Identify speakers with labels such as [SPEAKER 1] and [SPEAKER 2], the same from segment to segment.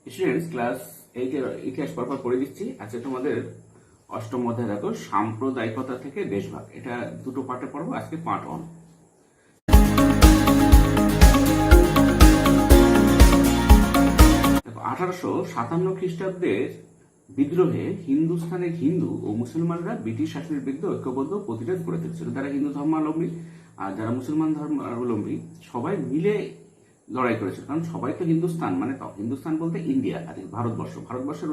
[SPEAKER 1] Students, class 8 এর ইতিহাস পরপর পড়ে দিচ্ছি। আজকে তোমাদের অষ্টম অধ্যায় দেখো সাম্প্রদায়িকতা থেকে দেশভাগ। এটা দুটো পার্টে পড়বো, আজকে পার্ট 1। 1857 খ্রিস্টাব্দের বিদ্রোহে হিন্দুস্তানের হিন্দু ও মুসলমানরা ব্রিটিশ শাসনের বিরুদ্ধে ঐক্যবদ্ধ প্রতিরোধ গড়ে তুলেছিল। যারা হিন্দু ধর্মাবলম্বী আর যারা মুসলমান ধর্মাবলম্বী সবাই মিলে লড়াই করেছিল। কারণ সবাই তো হিন্দুস্তান, মানে হিন্দুস্তান বলতে ইন্ডিয়া আর ভারতবর্ষের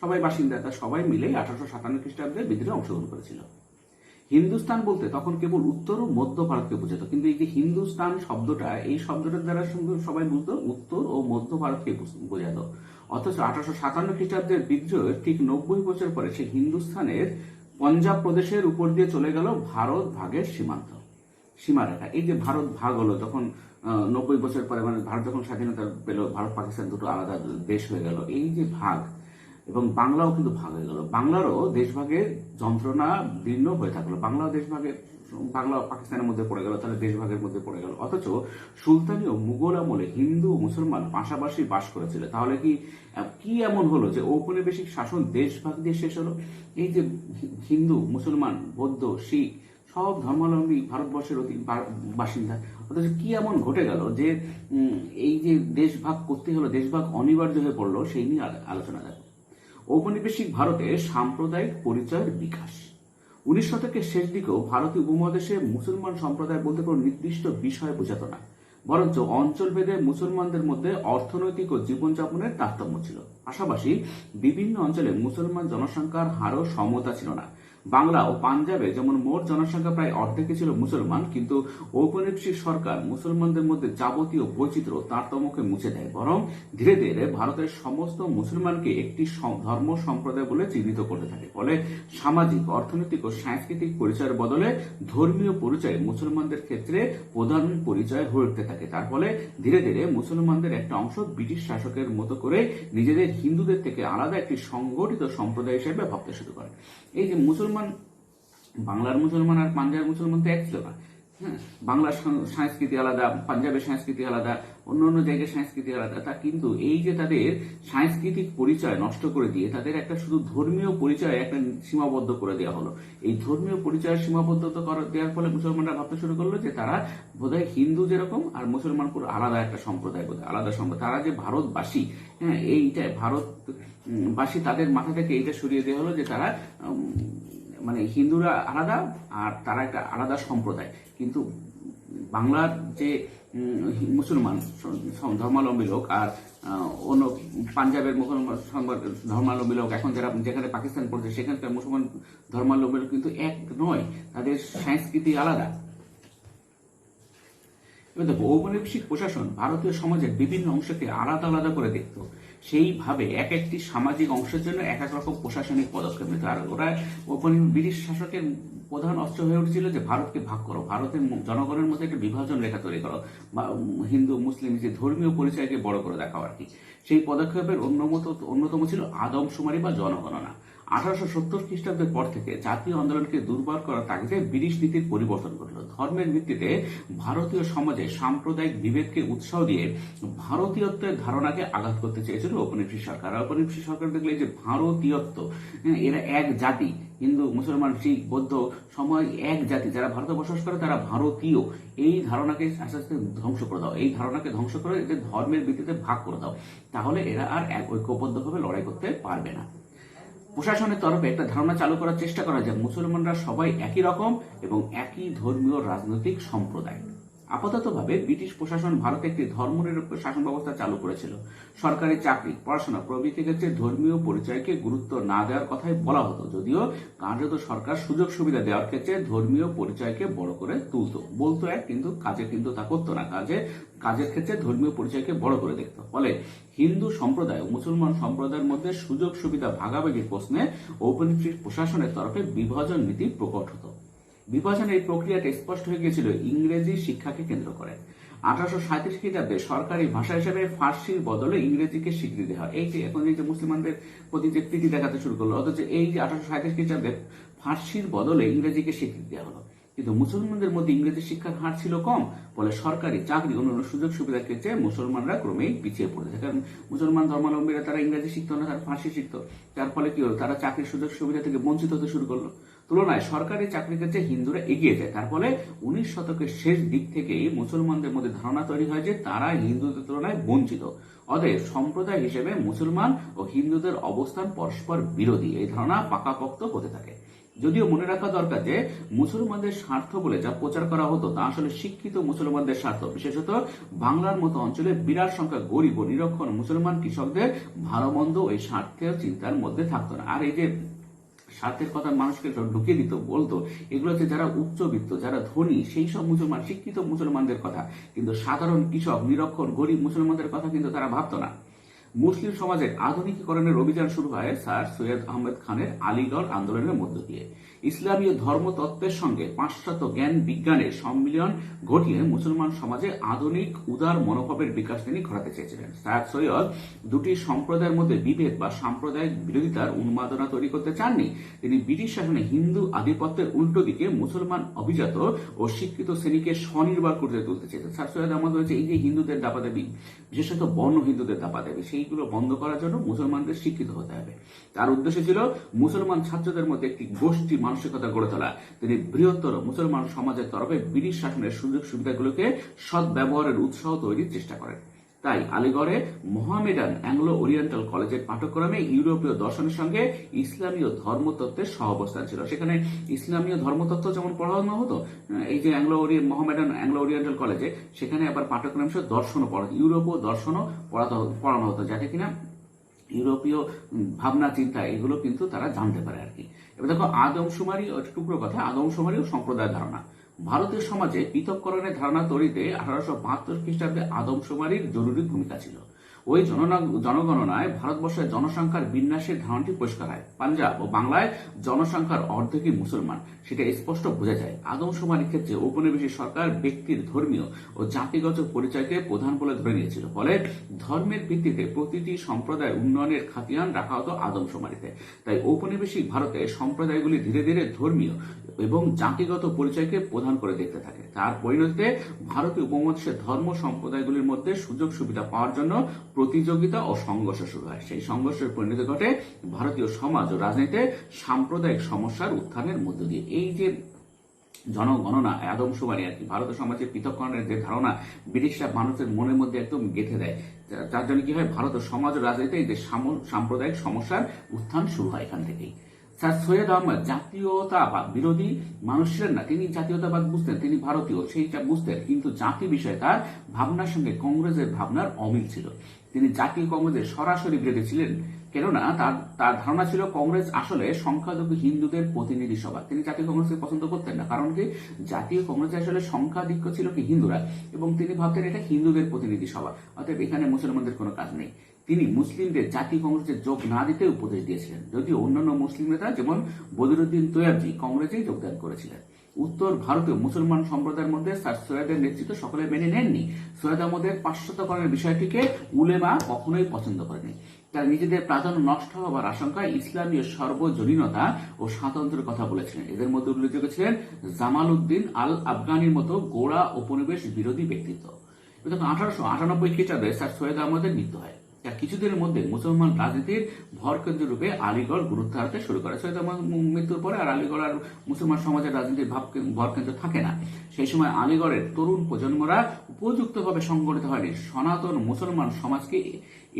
[SPEAKER 1] সবাই বাসিন্দা, তা সবাই মিলে 1857 খ্রিস্টাব্দে বিদ্রোহে অংশগ্রহণ করেছিল। হিন্দুস্তান বলতে তখন কেবল উত্তর ও মধ্য ভারতকে বোঝাতো, কিন্তু এই যে হিন্দুস্তান শব্দটা, এই শব্দটার দ্বারা সবাই বুঝতো উত্তর ও মধ্য ভারতকে বোঝাতো। অথচ 1857 খ্রিস্টাব্দের বিদ্রোহের ঠিক 90 বছর পরে সেই হিন্দুস্তানের পঞ্জাব প্রদেশের উপর দিয়ে চলে গেল ভারত ভাগের সীমারেখা। এই যে ভারত ভাগ হলো তখন 90 বছর পরে, মানে ভারত যখন স্বাধীনতা পেল, ভারত পাকিস্তান দুটো আলাদা দেশ হয়ে গেল। এই যে ভাগ, এবং বাংলাও কিন্তু ভাগ হয়ে গেল। বাংলারও দেশভাগের যন্ত্রণা দীর্ণ হয়ে থাকলো। বাংলা পাকিস্তানের মধ্যে পড়ে গেল, তাহলে দেশভাগের মধ্যে পড়ে গেল। অথচ সুলতানি ও মুঘল আমলে হিন্দু ও মুসলমান পাশাপাশি বাস করেছিল। তাহলে কি এমন হলো যে ঔপনিবেশিক শাসন দেশভাগ দিয়ে শেষ হলো? এই যে হিন্দু, মুসলমান, বৌদ্ধ, শিখ সব ধর্মাবলম্বী ভারতবর্ষের বাসিন্দা, অথচ কি এমন ঘটে গেল যে এই যে দেশভাগ করতে হলো, দেশভাগ অনিবার্য হয়ে পড়লো, সেই নিয়ে আলোচনা দেখো। ঔপনিবেশিক ভারতে সাম্প্রদায়িক পরিচয়ের বিকাশ। 19 শতকের শেষ দিকেও ভারতীয় উপমহাদেশে মুসলমান সম্প্রদায় বলতে কোনো নির্দিষ্ট বিষয় বোঝাতো না, বরঞ্চ অঞ্চলভেদে মুসলমানদের মধ্যে অর্থনৈতিক ও জীবনযাপনের তারতম্য ছিল। পাশাপাশি বিভিন্ন অঞ্চলে মুসলমান জনসংখ্যার হারও সমতা ছিল না। বাংলা ও পাঞ্জাবে যেমন মোট জনসংখ্যা প্রায় অর্ধেকে ছিল মুসলমান, কিন্তু ঔপনিবেশিক সরকার মুসলমানদের মধ্যে যাবতীয় বৈচিত্র্য তারতম্যকে মুছে দেয়, বরং ধীরে ধীরে ভারতের সমস্ত মুসলমানকে একটি ধর্ম সম্প্রদায় বলে চিহ্নিত করতে থাকে। ফলে সামাজিক, অর্থনৈতিক ও সাংস্কৃতিক পরিচয়ের বদলে ধর্মীয় পরিচয় মুসলমানদের ক্ষেত্রে প্রধান পরিচয় হয়ে উঠতে থাকে। তার ফলে ধীরে ধীরে মুসলমানদের একটা অংশ ব্রিটিশ শাসকের মতো করে নিজেদের হিন্দুদের থেকে আলাদা একটি সংগঠিত সম্প্রদায় হিসেবে ভাবতে শুরু করে। এই যে বাংলার মুসলমান আর পাঞ্জাবের মুসলমান তো এক ছিল না। হ্যাঁ, বাংলার সংস্কৃতি আলাদা, পাঞ্জাবের সংস্কৃতি আলাদা, অন্য জায়গায় সংস্কৃতি আলাদা। তা কিন্তু এই যে তাদের সাংস্কৃতিক পরিচয় নষ্ট করে দিয়ে তাদের একটা শুধু ধর্মীয় পরিচয় একটা সীমাবদ্ধ করে দেওয়া হলো। এই ধর্মীয় পরিচয় সীমাবদ্ধতা দেওয়ার ফলে মুসলমানরা ভাবতে শুরু করলো যে তারা বোধহয় হিন্দু যেরকম আর মুসলমান পুরো আলাদা একটা সম্প্রদায়, বোধহয় আলাদা সম্প্রদায়। তারা যে ভারতবাসী, হ্যাঁ, এইটা ভারতবাসী, তাদের মাথা থেকে এইটা সরিয়ে দেওয়া হলো যে তারা মানে হিন্দুরা আলাদা আর তারা একটা আলাদা সম্প্রদায়। কিন্তু বাংলার যে মুসলমান ধর্মাবলম্বী লোক আর অন্য পাঞ্জাবের মুসলমান ধর্মাবলম্বী লোক, এখন যেখানে পাকিস্তান পড়ছে সেখানকার মুসলমান ধর্মাবলম্বী লোক কিন্তু এক নয়, তাদের সংস্কৃতি আলাদা। এবার দেখো, ঔপনিবেশিক প্রশাসন ভারতীয় সমাজের বিভিন্ন অংশকে আলাদা আলাদা করে দেখতো। সেইভাবে এক একটি সামাজিক অংশের জন্য এক এক রকম প্রশাসনিক পদক্ষেপ নিত। আর ওরা ব্রিটিশ শাসকের প্রধান অস্ত্র হয়ে উঠেছিল যে ভারতকে ভাগ করো, ভারতের জনগণের মধ্যে একটা বিভাজন রেখা তৈরি করো, বা হিন্দু মুসলিম যে ধর্মীয় পরিচয়কে বড় করে দেখাও আর কি। সেই পদক্ষেপের অন্যতম ছিল আদমশুমারি বা জনগণনা। 1870 খ্রিস্টাব্দের পর থেকে জাতীয় আন্দোলনকে দুর্বল করার তাগিদে ব্রিটিশ নীতির পরিবর্তন ঘটল। ধর্মের ভিত্তিতে ভারতীয় সমাজে সাম্প্রদায়িক বিভেদকে উৎসাহ দিয়ে ভারতীয়ত্বের ধারণাকে আঘাত করতে চেয়েছিল ঔপনিবেশিক সরকার। ঔপনিবেশিক সরকার দেখলে যে ভারতীয়ত্ব, এরা এক জাতি, হিন্দু, মুসলমান, শিখ, বৌদ্ধ সময় এক জাতি, যারা ভারতে বসবাস করে তারা ভারতীয়, এই ধারণাকে আস্তে আস্তে ধ্বংস করে দাও। এই ধারণাকে ধ্বংস করে এদের ধর্মের ভিত্তিতে ভাগ করে দাও, তাহলে এরা আর ঐক্যবদ্ধভাবে লড়াই করতে পারবে না। প্রশাসনের তরফে একটা ধারণা চালু করার চেষ্টা করা যায় মুসলমানরা সবাই একই রকম এবং একই ধর্মীয় রাজনৈতিক সম্প্রদায়। আপাততভাবে ব্রিটিশ প্রশাসন ভারতে একটি ধর্মনিরপেক্ষ শাসন ব্যবস্থা চালু করেছিল। সরকারি চাকরি, পড়াশোনা প্রভৃতি ক্ষেত্রে ধর্মীয় পরিচয়কে গুরুত্ব না দেওয়ার কথাই বলা হতো, যদিও কার্যত সরকার সুযোগ সুবিধা দেওয়ার ক্ষেত্রে ধর্মীয় পরিচয়কে বড় করে তুলতো। বলতো এক, কিন্তু কাজে কিন্তু তা করতো না। কাজের ক্ষেত্রে ধর্মীয় পরিচয়কে বড় করে দেখতো। ফলে হিন্দু সম্প্রদায় ও মুসলমান সম্প্রদায়ের মধ্যে সুযোগ সুবিধা ভাগাভাগির প্রশ্নে ঔপনিবেশিক প্রশাসনের তরফে বিভাজন নীতি প্রকট হতো। বিভাজনের এই প্রক্রিয়াটা স্পষ্ট হয়ে গিয়েছিল ইংরেজি শিক্ষাকে কেন্দ্র করে। 1837 খ্রিস্টাব্দে সরকারি ভাষা হিসেবে ফার্সির বদলে ইংরেজিকে স্বীকৃতি দেওয়া। এই যে এখন এই যে মুসলমানদের প্রতি যে প্রীতি দেখাতে শুরু করলো, অথচ এই যে 1837 খ্রিস্টাব্দে ফার্সির বদলে ইংরেজিকে স্বীকৃতি দেওয়া হলো। কিন্তু মুসলমানদের মধ্যে ইংরেজি শিক্ষার হার ছিল কম, ফলে সরকারি চাকরি অন্যান্য সুযোগ সুবিধার ক্ষেত্রে মুসলমানরা ক্রমেই পিছিয়ে পড়েছে। কারণ মুসলমান ধর্মাবলম্বীরা তারা ইংরেজি শিখতো না, তারা ফার্সি শিখতো, যার ফলে কি হলো, তারা চাকরির সুযোগ সুবিধা থেকে বঞ্চিত হতে শুরু করলো। তুলনায় সরকারি চাকরির ক্ষেত্রে হিন্দুরা এগিয়ে যায়। তার ফলে 19 শতকের শেষ দিক থেকেই মুসলমানদের মধ্যে ধারণা তৈরি হয় যে তারা হিন্দুদের তুলনায় বঞ্চিত। অতএব সম্প্রদায় হিসেবে মুসলমান ও হিন্দুদের অবস্থান পরস্পর বিরোধী, এই ধারণা পাকাপোক্ত হতে থাকে। যদিও মনে রাখা দরকার যে মুসলমানদের স্বার্থ বলে যা প্রচার করা হতো তা আসলে শিক্ষিত মুসলমানদের স্বার্থ। বিশেষত বাংলার মতো অঞ্চলে বিরাট সংখ্যা গরিব ও নিরক্ষর মুসলমান কৃষকদের ভালো মন্দ এই স্বার্থের চিন্তার মধ্যে থাকতো না। আর এই যে স্বার্থের কথা মানুষকে ঢুকিয়ে দিত, বলতো এগুলো হচ্ছে যারা উচ্চবিত্ত, যারা ধনী, সেই সব মুসলমান, শিক্ষিত মুসলমানদের কথা, কিন্তু সাধারণ কৃষক, নিরক্ষর, গরিব মুসলমানদের কথা কিন্তু তারা ভাবতো না। মুসলিম সমাজের আধুনিকীকরণের অভিযান শুরু হয় স্যার সৈয়দ আহমেদ খানের আলীগড় আন্দোলনের মধ্য দিয়ে। ইসলামীয় ধর্মতত্ত্বের সঙ্গে পাশ্চাত্য জ্ঞান বিজ্ঞানের সম্মিলন ঘটিয়ে মুসলমান সমাজে আধুনিক উদার মনোভাবের বিকাশ তিনি ঘটাতে চেয়েছিলেন। স্যার সৈয়দ দুটি সম্প্রদায়ের মধ্যে বিভেদ বা সাম্প্রদায়িক বিরোধিতার উন্মাদনা তৈরি করতে চাননি। তিনি ব্রিটিশ শাসনে হিন্দু আধিপত্যের উল্টো দিকে মুসলমান অভিজাত ও শিক্ষিত শ্রেণীকে স্বনির্ভর করতে তুলতে চেয়েছেন। স্যার সৈয়দ আহমদ হয়েছে এই যে হিন্দুদের দাপাদাবি, বিশেষত বর্ণ হিন্দুদের দাপাদাবি, সেইগুলো বন্ধ করার জন্য মুসলমানদের শিক্ষিত হতে হবে। তার উদ্দেশ্য ছিল মুসলমান ছাত্রদের মধ্যে একটি গোষ্ঠী মানসিকতা গড়ে তোলা। তিনি বৃহত্তর মুসলমান সমাজের তরফে ব্রিটিশ শাসনের সুযোগ সুবিধাগুলোকে সৎ ব্যবহারের উৎসাহ তৈরির চেষ্টা করেন। তাই আলীগড়ে মোহামেডান অ্যাংলো ওরিয়েন্টাল কলেজের পাঠ্যক্রমে ইউরোপীয় দর্শনের সঙ্গে ইসলামীয় ধর্মতত্ত্বের সহাবস্থান ছিল। সেখানে ইসলামীয় ধর্মতত্ত্ব যেমন পড়ানো হতো, এই যে মোহামেডান অ্যাংলো ওরিয়েন্টাল কলেজে, সেখানে আবার পাঠ্যক্রম হিসেবে দর্শনও পড়াতো, ইউরোপীয় দর্শনও পড়ানো হতো, যাতে কিনা ইউরোপীয় ভাবনা চিন্তা এগুলো কিন্তু তারা জানতে পারে আর কি। এবার দেখো আদমশুমারি, টুকরো কথা, আদমশুমারি ও সম্প্রদায় ধারণা। ভারতীয় সমাজে পৃথককরণের ধারণা তৈরিতে 1872 খ্রিস্টাব্দে আদমশুমারির জরুরি ভূমিকা ছিল। ওই জনগণনায় ভারতবর্ষের জনসংখ্যার বিন্যাসের ধারণাটি পরিষ্কার হয়। পাঞ্জাব ও বাংলায় জনসংখ্যার অর্ধেকই মুসলমান, সেটা স্পষ্ট বোঝা যায়। আদমশুমারির ক্ষেত্রে ঔপনিবেশিক সরকার ব্যক্তির ধর্মীয় ও জাতিগত পরিচয়কে প্রধান বলে ধরে নিয়েছিল। ফলে ধর্মের ভিত্তিতে প্রতিটি সম্প্রদায় উন্নয়নের খাতিয়ান রাখা হতো আদমশুমারিতে। তাই ঔপনিবেশিক ভারতে সম্প্রদায়গুলি ধীরে ধীরে ধর্মীয় এবং জাতিগত পরিচয়কে প্রধান করে দেখতে থাকে। তার পরিণতিতে ভারতীয় উপমহাদেশের ধর্ম সম্প্রদায়গুলির মধ্যে সুযোগ সুবিধা পাওয়ার জন্য প্রতিযোগিতা ও সংঘর্ষ শুরু হয়। সেই সংঘর্ষের পরিণতি ঘটে ভারতীয় সমাজ ও রাজনীতিতে সাম্প্রদায়িক সমস্যার উত্থানের মধ্য দিয়ে। এই যে জনগণনা, আদমশুমারি আর কি, ভারতীয় সমাজের পৃথককরণের যে ধারণা ব্রিটিশরা মানুষের মনের মধ্যে একদম গেঁথে দেয়, যার জন্য কি হয়, ভারতের সমাজ ও রাজনীতিতে এই যে সাম্প্রদায়িক সমস্যার উত্থান শুরু হয় এখান থেকেই। স্যার সৈয়দ আহমদ জাতীয়তাবাদ বিরোধী মানুষ ছিলেন না, তিনি জাতীয়তাবাদ বুঝতেন, তিনি ভারতীয় সেইটা বুঝতেন, কিন্তু জাতি বিষয়ে তার ভাবনার সঙ্গে কংগ্রেসের ভাবনার অমিল ছিল। তিনি জাতীয় কংগ্রেসের সরাসরি বিরোধী ছিলেন, কেননা তার ধারণা ছিল কংগ্রেস আসলে সংখ্যালঘু হিন্দুদের প্রতিনিধি সভা। তিনি জাতীয় কংগ্রেসকে পছন্দ করতেন না, কারণ কি, জাতীয় কংগ্রেসে আসলে সংখ্যাধিক্য ছিল কি হিন্দুরা, এবং তিনি ভাবতেন এটা হিন্দুদের প্রতিনিধি সভা, অতএব এখানে মুসলমানদের কোনো কাজ নেই। তিনি মুসলিমদের জাতীয় কংগ্রেসে যোগ না দিতে উপদেশ দিয়েছিলেন, যদিও অন্যান্য মুসলিম নেতা যেমন বদরুদ্দিন তৈয়বজি কংগ্রেসেই যোগদান করেছিলেন। উত্তর ভারতীয় মুসলমান সম্প্রদায়ের মধ্যে স্যার সৈয়দের নেতৃত্ব সকলে মেনে নেননি। সৈয়দ আহমদের পাশ্চাত্যকরণের বিষয়টিকে উলেমা কখনোই পছন্দ করেনি। তার নিজেদের প্রাধান্য নষ্ট হওয়ার আশঙ্কায় ইসলামীয় সর্বজনীনতা ও স্বাতন্ত্র্যের কথা বলেছিলেন। এদের মধ্যে উল্লেখযোগ্য ছিলেন জামাল উদ্দিন আল আফগানির মতো গোড়া উপনিবেশ বিরোধী ব্যক্তিত্ব। 1898 খ্রিস্টাব্দে স্যার সৈয়দ আহমদের মৃত্যু হয়। তার কিছুদিনের মধ্যে মুসলমান রাজনীতির ভরকেন্দ্র রূপে আলীগড় গুরুত্ব হারাতে শুরু করে। সৈয়দ আহমদ মৃত্যুর পরে আর আলীগড় আর মুসলমান সমাজের রাজনীতির ভরকেন্দ্র থাকে না। সেই সময় আলীগড়ের তরুণ প্রজন্মরা উপযুক্তভাবে সংগঠিত হয়নি। সনাতন মুসলমান সমাজকে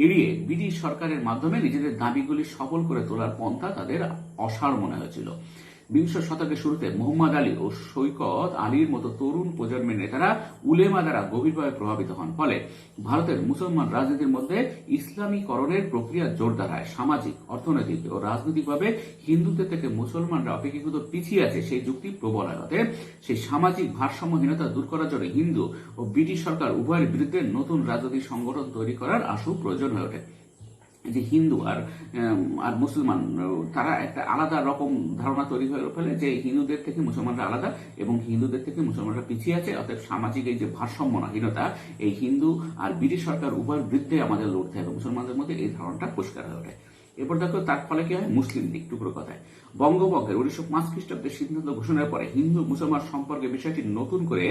[SPEAKER 1] এড়িয়ে ব্রিটিশ সরকারের মাধ্যমে নিজেদের দাবিগুলি সফল করে তোলার পন্থা তাদের অসাড় মনে হয়েছিল। বিংশ শতকের শুরুতে মোহাম্মদ আলী ও সৈকত আলীর মতো তরুণ প্রজন্মের নেতারা উলেমা দ্বারা গভীরভাবে প্রভাবিত হন। ফলে ভারতের মুসলমান রাজনীতির মধ্যে ইসলামীকরণের প্রক্রিয়া জোরদার হয়। সামাজিক, অর্থনৈতিক ও রাজনৈতিকভাবে হিন্দুদের থেকে মুসলমানরা অপেক্ষাকৃত পিছিয়ে আছে সেই যুক্তি প্রবল হয়। অতএব সেই সামাজিক ভারসাম্যহীনতা দূর করার জন্য হিন্দু ও ব্রিটিশ সরকার উভয়ের বিরুদ্ধে নতুন রাজনৈতিক সংগঠন তৈরি করার আশু প্রয়োজন হয়ে ওঠে। যে হিন্দু আর মুসলমান, তারা একটা আলাদা রকম ধারণা তৈরি হয়ে ফেলে যে হিন্দুদের থেকে মুসলমানরা আলাদা এবং হিন্দুদের থেকে মুসলমানরা পিছিয়ে আছে। অর্থাৎ সামাজিক এই যে ভারসাম্যহীনতা, এই হিন্দু আর ব্রিটিশ সরকার উভয়ের বিরুদ্ধে আমাদের লড়তে হবে। মুসলমানদের মধ্যে এই ধারণাটা পরিষ্কার হয়ে ওঠে। এরপর দেখো তার ফলে কি হয়, মুসলিম লীগ টুকরো কথায় বঙ্গভঙ্গের 1905 খ্রিস্টাব্দের সিদ্ধান্ত ঘোষণার পরে হিন্দু মুসলমান সম্পর্কে বিষয়টি নতুন করে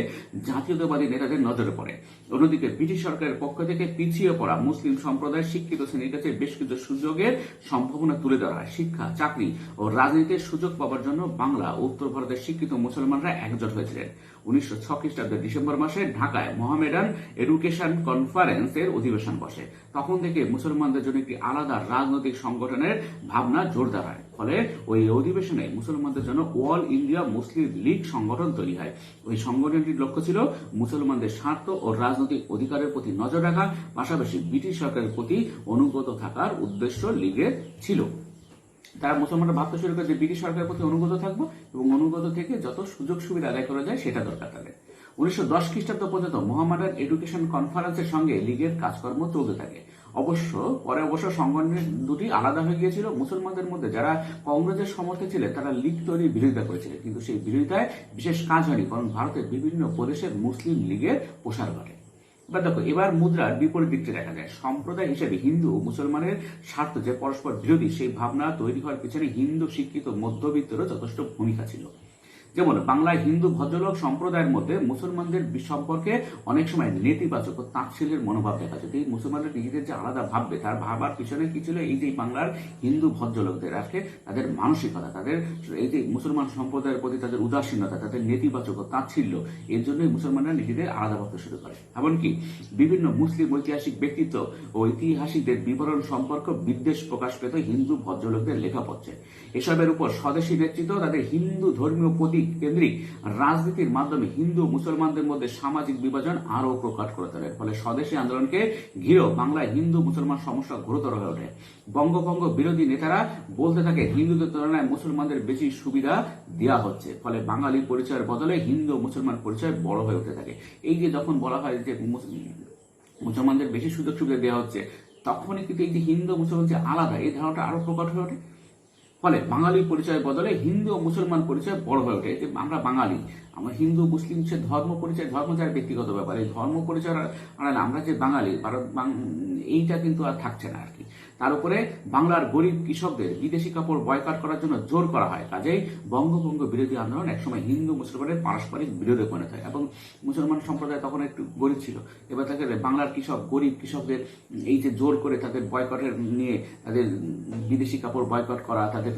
[SPEAKER 1] জাতীয়তাবাদী নেতাদের নজরে পড়ে। অন্যদিকে ব্রিটিশ সরকারের পক্ষ থেকে পিছিয়ে পড়া মুসলিম সম্প্রদায়ের শিক্ষিত শ্রেণীর কাছে বেশ কিছু সুযোগের সম্ভাবনা তুলে ধরা হয়। শিক্ষা, চাকরি ও রাজনীতির সুযোগ পাওয়ার জন্য বাংলা ও উত্তর ভারতের শিক্ষিত মুসলমানরা একজোট হয়েছিলেন। 1906 খ্রিস্টাব্দের ডিসেম্বর মাসে ঢাকায় মোহামেডান এডুকেশন কনফারেন্সের অধিবেশন বসে। তখন থেকে মুসলমানদের জন্য একটি আলাদা রাজনৈতিক সংগঠনের ভাবনা জোরদার হয়। ফলে ওই অধিবেশনে মুসলমানদের জন্য অল ইন্ডিয়া মুসলিম লীগ সংগঠন তৈরি হয়। ওই সংগঠনটির লক্ষ্য ছিল মুসলমানদের স্বার্থ ও রাজনৈতিক অধিকারের প্রতি নজর রাখা, পাশাপাশি ব্রিটিশ সরকারের প্রতি অনুগত থাকার উদ্দেশ্য লীগের ছিল। তারা মুসলমানরা ভাবতে শুরু করে যে ব্রিটিশ সরকারের প্রতি অনুগত থাকবো এবং অনুগত থেকে যত সুযোগ সুবিধা আদায় করা যায় সেটা দরকার তাদের। 1910 খ্রিস্টাব্দ পর্যন্ত মোহামেডান এডুকেশন কনফারেন্সের সঙ্গে লীগের কাজকর্ম চলতে থাকে। পরে অবশ্য সংগঠন দুটি আলাদা হয়ে গিয়েছিল। মুসলমানদের মধ্যে যারা কংগ্রেসের সমর্থক ছিলেন তারা লীগ তৈরির বিরোধিতা করেছিলেন, কিন্তু সেই বিরোধিতায় বিশেষ কাজ হয়নি, কারণ ভারতের বিভিন্ন প্রদেশের মুসলিম লীগের প্রসার ঘটে। এবার দেখো, এবার মুদ্রার বিপরীত দিকটি দেখা যায়। সম্প্রদায় হিসেবে হিন্দু ও মুসলমানের স্বার্থ যে পরস্পর বিরোধী, সেই ভাবনা তৈরি হওয়ার পিছনে হিন্দু শিক্ষিত মধ্যবিত্তেরও যথেষ্ট ভূমিকা ছিল। যেমন বাংলায় হিন্দু ভদ্রলোক সম্প্রদায়ের মধ্যে মুসলমানদের সম্পর্কে অনেক সময় নেতিবাচক ও তাচ্ছিল্যের মনোভাব দেখা যেত। এই মুসলমানরা নিজেদের যে আলাদা ভাববে, তার ভাবার পিছনে কি ছিল, এই যে বাংলার হিন্দু ভদ্রলোকদের আজকে তাদের মানসিকতা, তাদের এই যে মুসলমান সম্প্রদায়ের প্রতি তাদের উদাসীনতা, তাদের নেতিবাচক ও তাচ্ছিল্য, এর জন্যই মুসলমানরা নিজেদের আলাদা ভাবতে শুরু করে। এমনকি বিভিন্ন মুসলিম ঐতিহাসিক ব্যক্তিত্ব ও ঐতিহাসিকদের বিবরণ সম্পর্ক বিদ্বেষ প্রকাশ পেত হিন্দু ভদ্রলোকদের লেখাপত্রে। এসবের উপর স্বদেশী নেতৃত্ব তাদের হিন্দু ধর্মীয় প্রতীক কেন্দ্রিক রাজনীতির মাধ্যমে হিন্দু মুসলমানদের মধ্যে সামাজিক বিভাজন আরও প্রকট করে তোলে। ফলে স্বদেশী আন্দোলনকে ঘিরেও বাংলায় হিন্দু মুসলমান সমস্যা গুরুতর হয়ে ওঠে। বঙ্গভঙ্গ বিরোধী নেতারা বলতে থাকে হিন্দুদের তুলনায় মুসলমানদের বেশি সুবিধা দেওয়া হচ্ছে, ফলে বাঙালি পরিচয়ের বদলে হিন্দু মুসলমান পরিচয় বড় হয়ে উঠতে থাকে। এই যে যখন বলা হয় যে মুসলমানদের বেশি সুযোগ সুবিধা দেওয়া হচ্ছে, তখনই কিন্তু এই যে হিন্দু মুসলমান যে আলাদা, এই ধারণাটা আরো প্রকট হয়ে ওঠে। ফলে বাঙালি পরিচয়ের বদলে হিন্দু ও মুসলমান পরিচয় বড় হয়ে ওঠে। যে আমরা বাঙালি, আমরা হিন্দু মুসলিম সে ধর্ম পরিচয়, ধর্ম যার ব্যক্তিগত ব্যাপার, এই ধর্ম পরিচয় আড়ালে আমরা যে বাঙালি, ভারত এইটা কিন্তু আর থাকছে না আর কি। তার উপরে বাংলার গরিব কৃষকদের বিদেশি কাপড় বয়কট করার জন্য জোর করা হয়। কাজেই বঙ্গভঙ্গ বিরোধী আন্দোলন একসময় হিন্দু মুসলমানের পারস্পরিক বিরোধে পরিণত হয়। এবং মুসলমান সম্প্রদায় তখন একটু গরিব ছিল, এবার তাকে বাংলার কৃষক, গরিব কৃষকদের এই যে জোর করে তাদের বয়কটের নিয়ে, তাদের বিদেশি কাপড় বয়কট করা, তাদের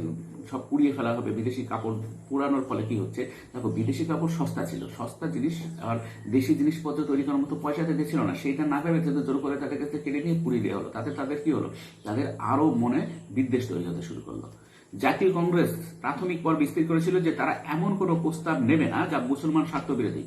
[SPEAKER 1] সব পুড়িয়ে ফেলা হবে। বিদেশি কাপড় পুরানোর ফলে কি হচ্ছে, দেখো বিদেশি কাপড় সস্তা ছিল, সস্তা জিনিস আর দেশি জিনিসপত্র তৈরি করার মতো পয়সা তাদের ছিল না, সেইটা না ভেবে তাদের জোর করে তাদের কাছে কেটে নিয়ে পুড়িয়ে দেওয়া হলো। তাদের কি হলো, তাদের আরো মনে বিদ্বেষ তৈরি হতে শুরু করলো। জাতীয় কংগ্রেস প্রাথমিক পর্বে স্থির করেছিল যে তারা এমন কোনো প্রস্তাব নেবে না যা মুসলমান স্বার্থ বিরোধী।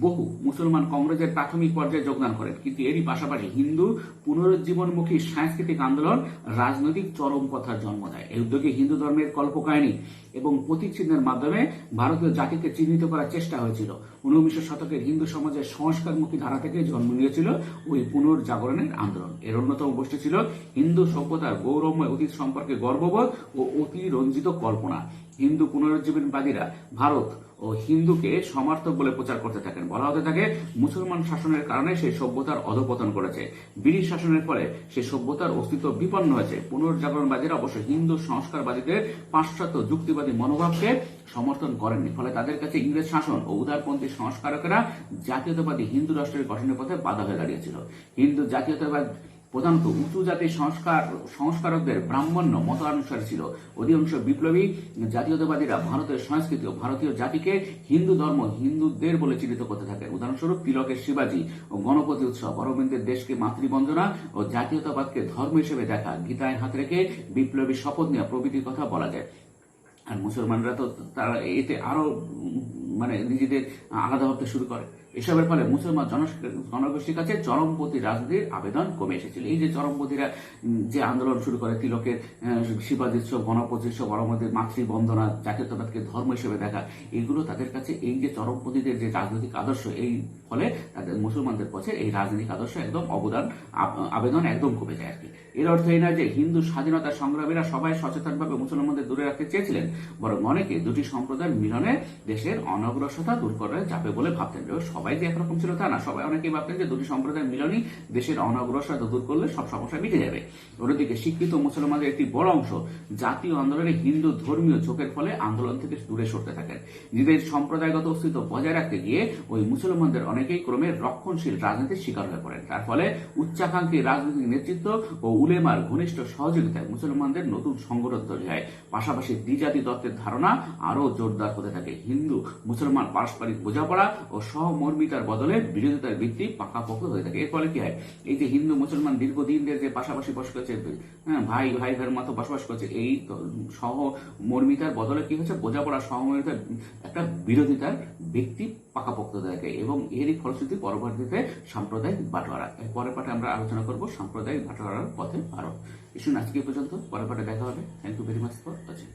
[SPEAKER 1] বহু মুসলমান কংগ্রেসের প্রাথমিক পর্যায়ে যোগদান করেন, কিন্তু এরই পাশাপাশি হিন্দু পুনরুজ্জীবনমুখী সাংস্কৃতিক আন্দোলন রাজনৈতিক চরম পথার জন্ম দেয়। এই উদ্যোগে হিন্দু ধর্মের কল্পকাহিনী এবং প্রতীক চিহ্নের মাধ্যমে ভারতীয় জাতিকে চিহ্নিত করার চেষ্টা হয়েছিল। 19 শতকের হিন্দু সমাজের সংস্কারমুখী ধারা থেকে জন্ম নিয়েছিল ওই পুনর্জাগরণের আন্দোলন। এর অন্যতম বস্তু ছিল হিন্দু সভ্যতার গৌরবময় অতীত সম্পর্কে গর্ববোধ ও অতিরঞ্জিত কল্পনা। হিন্দু পুনরুজ্জীবনবাদীরা ভারত ও হিন্দুকে সমার্থক বলে প্রচার করতে থাকেন। বলা হতে থাকে মুসলমান শাসনের কারণে সেই সভ্যতার অধঃপতন করেছে, ব্রিটিশ শাসনের ফলে সেই সভ্যতার অস্তিত্ব বিপন্ন হয়েছে। পুনর্জাগরণবাদীরা অবশ্য হিন্দু সংস্কারবাদীদের পাশ্চাত্য যুক্তিবাদী মনোভাবকে সমর্থন করেননি। ফলে তাদের কাছে ইংরেজ শাসন ও উদারপন্থী সংস্কারকেরা জাতীয়তাবাদী হিন্দু রাষ্ট্রের গঠনের পথে বাধা হয়ে দাঁড়িয়েছিল। হিন্দু জাতীয়তাবাদ প্রধানত উঁচু জাতির সংস্কারকদের ব্রাহ্মণ্য মতানুসারী ছিল। অধিকাংশ বিপ্লবী জাতীয়তাবাদীরা ভারতের সংস্কৃতি ও ভারতীয় জাতিকে হিন্দু ধর্ম, হিন্দুদের বলে চিহ্নিত করতে থাকেন। উদাহরণস্বরূপ তিলকের শিবাজী ও গণপতি উৎসব, অরবিন্দের দেশকে মাতৃবন্দনা ও জাতীয়তাবাদকে ধর্ম হিসেবে দেখা, গীতায় হাত রেখে বিপ্লবী শপথ নেওয়া প্রভৃতির কথা বলা যায়। আর মুসলমানরা তো তারা এতে আরো নিজেদের আলাদা ভাবতে শুরু করে। এসবের ফলে মুসলমান জনগোষ্ঠীর কাছে চরমপন্থী রাজনীতির আবেদন কমে এসেছিল। এই যে চরমপন্থীরা যে আন্দোলন শুরু করে, তিলকের শিবাজী উৎসব, গণপতি উৎসব, অরবিন্দের মাতৃবন্দনা, জাতীয়তাবাদকে ধর্ম হিসেবে দেখা, এগুলো তাদের কাছে এই যে চরমপন্থীদের যে রাজনৈতিক আদর্শ, এই ফলে তাদের মুসলমানদের কাছে এই রাজনৈতিক আদর্শ একদম আবেদন একদম কমে যায় আর কি। এর অর্থ এই না যে হিন্দু স্বাধীনতা সংগ্রামীরা সবাই সচেতনভাবে মুসলমানদের দূরে রাখতে চেয়েছিলেন, বরং অনেকে দুটি সম্প্রদায়ের মিলনে দেশের অনগ্রসরতা দূর করা যাবে বলে ভাবতেন। সবাই যে একরকম ছিল তা না, সবাই অনেকেই ভাবতেন যে দুটি সম্প্রদায়ের মিলনই দেশের অনগ্রসরতা দূর করলে সব সমস্যা মিটে যাবে। অন্যদিকে শিক্ষিত মুসলমানদের একটি বড় অংশ জাতীয় আন্দোলনে হিন্দু ধর্মীয় ঝোঁকের ফলে আন্দোলন থেকে দূরে সরতে থাকেন। নিজেদের সম্প্রদায়গত অস্তিত্ব বজায় রাখতে গিয়ে ওই মুসলমানদের অনেকেই ক্রমে রক্ষণশীল রাজনীতির শিকার হয়ে পড়েন। তার ফলে উচ্চাকাঙ্ক্ষী রাজনৈতিক নেতৃত্ব ও উলেমার ঘনিষ্ঠ সহযোগিতায় মুসলমানদের নতুন সংগঠন তৈরি হয়। পাশাপাশি দ্বিজাতি তত্ত্বের ধারণা আরো জোরদার হতে থাকে। হিন্দু মুসলমান পারস্পরিক বোঝাপড়া ও সহমর্মিতার বদলে বিরোধিতার ভিত্তি পাকাপোক্ত হয়ে থাকে। এর ফলে কি হয়, এই যে হিন্দু মুসলমান দীর্ঘদিন ধরে যে পাশাপাশি বসবাস করছে, ভাই ভাইয়ের মতো বসবাস করছে, এই সহমর্মিতার বদলে কি হচ্ছে, বোঝাপড়া সহমর্মিতার একটা বিরোধিতার ভিত্তি পাকাপোক্ত হয়ে থাকে এবং এরই ফলশ্রুতি পরবর্তীতে সাম্প্রদায়িক বাটোয়ারা। পরের পাঠে আমরা আলোচনা করব সাম্প্রদায়িক বাটোয়ারার পথে ভারত। ইস্যু আজকে পর্যন্ত, পরের পাঠে দেখা হবে। Thank you very much for watching.